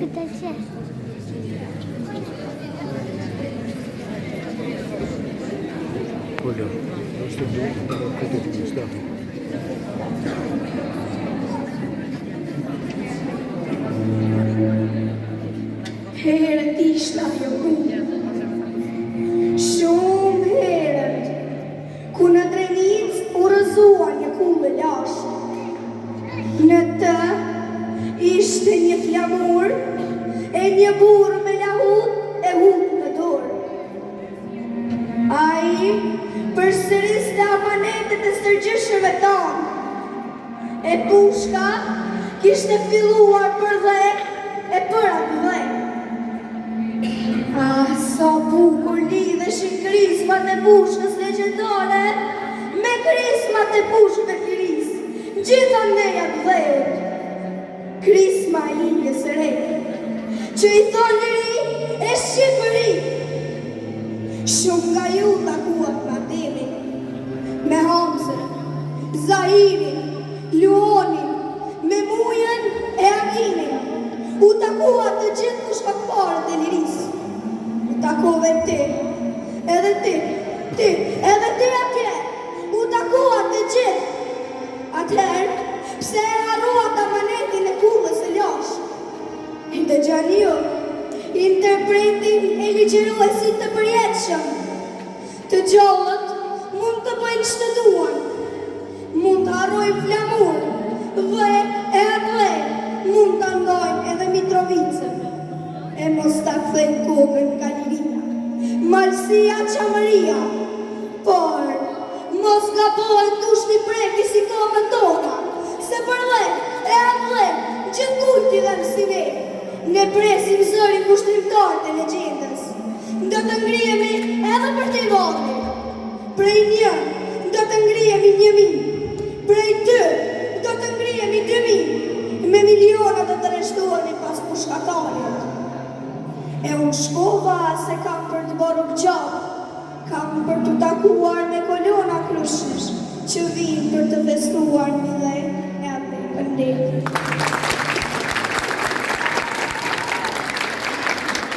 Këtë që? Olha, nós temos um contexto que está. Herët ishta jo ku, shumë herët, ku në Drenicë u rëzua një kullë lash. Në të ishte një flamur e një burë me lahut e hut në dorë. Ai përsëriste amanetet e stërgjëshëve tonë, e pushka kishte filluar për dhe e për atë dhe. Ah, sa bukur lidheshin krismat e pushkës legjendare me krismat e pushkëve firis, gjitha ndeja të dhejët. Krisma e linjës së re, që i thonë liri e Shqipëri. Shumë nga ju takuat me Ademin, me Hamzën, Zahirin, Luonin, me Mujen e Aginin. U takuat të gjithë pushkaktarët e lirisë. U takove ti, edhe ti, edhe ti atje. U takuat të gjithë. Atëherë, pse e harruat amanetin e kullës e lash? Dhe gjani ju, interpretin e ligjëruesit të përjetshëm. Të gjallët mund të bëjnë që të duan, mund të harrojnë flamur, dhe e atë mund të ndojnë edhe Mitrovicën. E mos të kthejnë kokën nga liria, malësia qamëria, por mos gabohen dush një preki si kokën tona, se për dhe e atë gjithë kulti dhe mësime. Ne presim zërin kushtrimtar të legjendës. Do të ngrihemi edhe për të vodhë. Prej një, do të ngrihemi 1000. Prej 2, do të ngrihemi 2000. Me milionat të rreshtuarmi pas pushkatarit. E unë shkova se kam për të bërë gjatë. Kam për të takuar me kolona krushësh që vinë për të festuar një